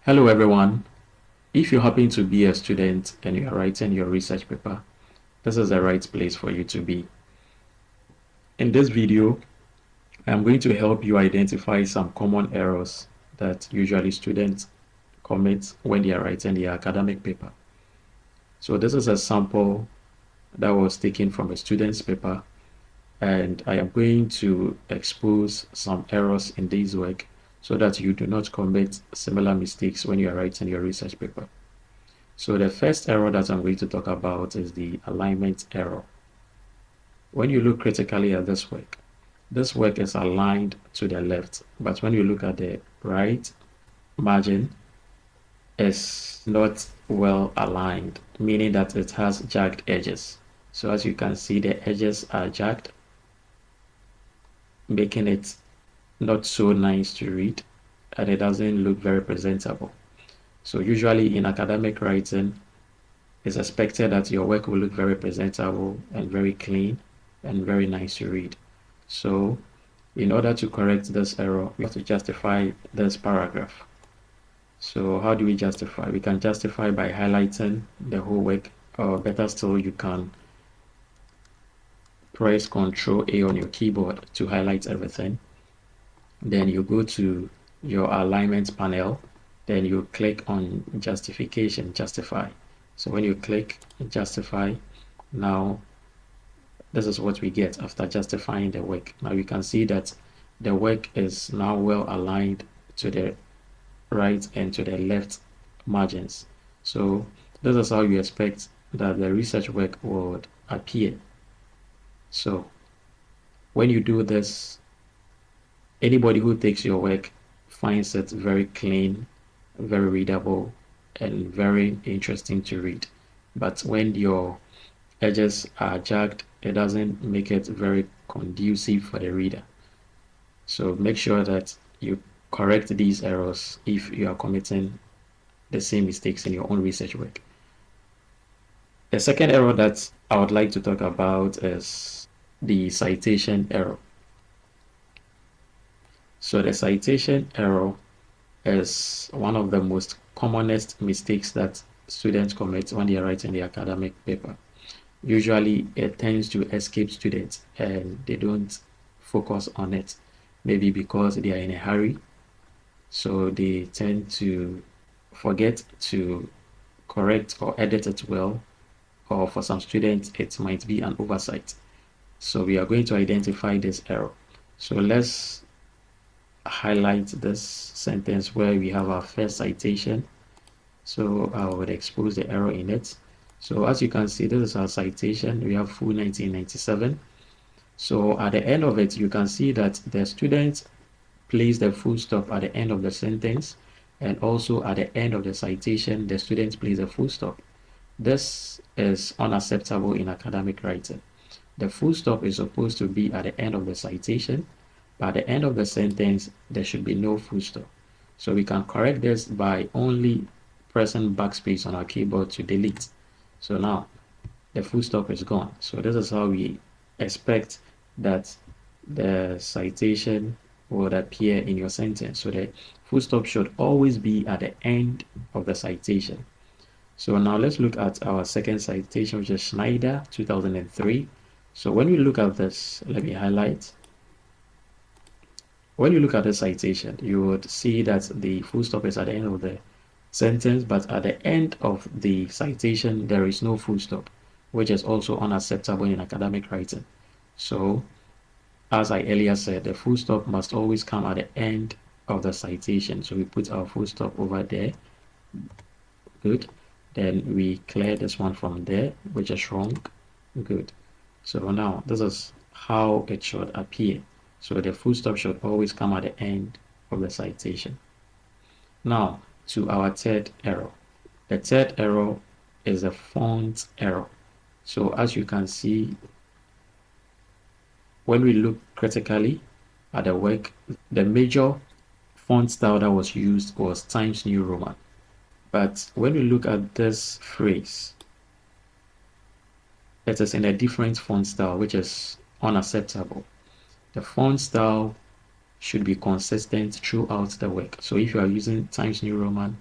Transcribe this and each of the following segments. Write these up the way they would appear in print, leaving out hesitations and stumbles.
Hello everyone. If you happen to be a student and you are writing your research paper, this is the right place for you to be. In this video, I'm going to help you identify some common errors that usually students commit when they are writing their academic paper. So this is a sample that was taken from a student's paper, and I am going to expose some errors in this work so that you do not commit similar mistakes when you are writing your research paper. So the first error that I'm going to talk about is the alignment error. When you look critically at this work is aligned to the left, but when you look at the right margin, it's not well aligned, meaning that it has jagged edges. So as you can see, the edges are jagged, making it not so nice to read, and it doesn't look very presentable. So usually in academic writing, it's expected that your work will look very presentable and very clean and very nice to read. So in order to correct this error, we have to justify this paragraph. So how do we justify? We can justify by highlighting the whole work, or better still, you can press Ctrl A on your keyboard to highlight everything. Then you go to your alignment panel, then you click on justification, justify. So when you click justify, now this is what we get after justifying the work. Now you can see that the work is now well aligned to the right and to the left margins. So this is how you expect that the research work would appear. So when you do this, anybody who takes your work finds it very clean, very readable, and very interesting to read. But when your edges are jagged, it doesn't make it very conducive for the reader. So make sure that you correct these errors if you are committing the same mistakes in your own research work. The second error that I would like to talk about is the citation error. So the citation error is one of the most commonest mistakes that students commit when they are writing the academic paper. Usually it tends to escape students and they don't focus on it, maybe because they are in a hurry. So they tend to forget to correct or edit it well, or for some students, it might be an oversight. So we are going to identify this error. So let's highlight this sentence where we have our first citation. So I would expose the error in it. So as you can see, this is our citation. We have full 1997. So at the end of it, you can see that the student placed the full stop at the end of the sentence, and also at the end of the citation, the student placed a full stop. This is unacceptable in academic writing. The full stop is supposed to be at the end of the citation, but at the end of the sentence, there should be no full stop. So we can correct this by only pressing backspace on our keyboard to delete. So now the full stop is gone. So this is how we expect that the citation would appear in your sentence. So the full stop should always be at the end of the citation. So now let's look at our second citation, which is Schneider 2003. So when we look at this, let me highlight. When you look at the citation, you would see that the full stop is at the end of the sentence, but at the end of the citation, there is no full stop, which is also unacceptable in academic writing. So, as I earlier said, the full stop must always come at the end of the citation. So we put our full stop over there. Good. Then we clear this one from there, which is wrong. Good. So now this is how it should appear. So the full stop should always come at the end of the citation. Now to our third error. The third error is a font error. So as you can see, when we look critically at the work, the major font style that was used was Times New Roman. But when we look at this phrase, it is in a different font style, which is unacceptable. The font style should be consistent throughout the work. So if you are using Times New Roman,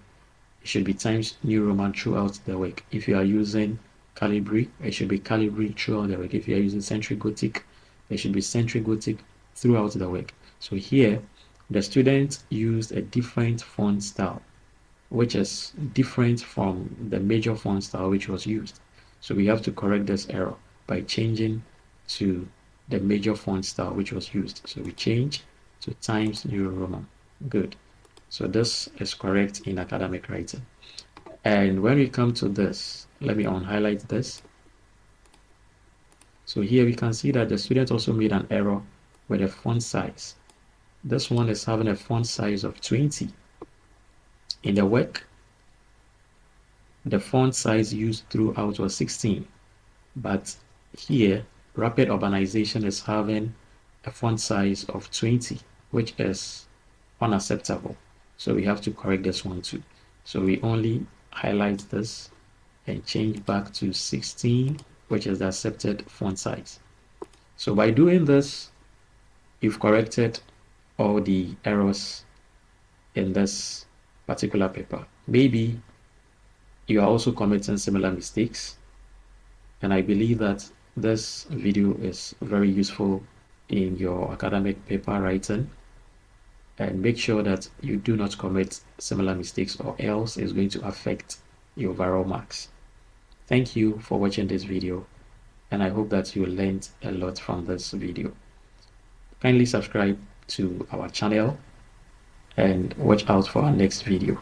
it should be Times New Roman throughout the work. If you are using Calibri, it should be Calibri throughout the work. If you are using Century Gothic, it should be Century Gothic throughout the work. So here, the student used a different font style, which is different from the major font style which was used. So we have to correct this error by changing to the major font style which was used. So we change to Times New Roman. Good. So this is correct in academic writing. And when we come to this, let me highlight this. So here we can see that the student also made an error with a font size. This one is having a font size of 20. In the work, the font size used throughout was 16. But here, Rapid Urbanization is having a font size of 20, which is unacceptable. So we have to correct this one too. So we only highlight this and change back to 16, which is the accepted font size. So by doing this, you've corrected all the errors in this particular paper. Maybe you are also committing similar mistakes, and I believe that this video is very useful in your academic paper writing. And make sure that you do not commit similar mistakes, or else it's going to affect your overall marks. Thank you for watching this video, and I hope that you learned a lot from this video. Kindly subscribe to our channel and watch out for our next video.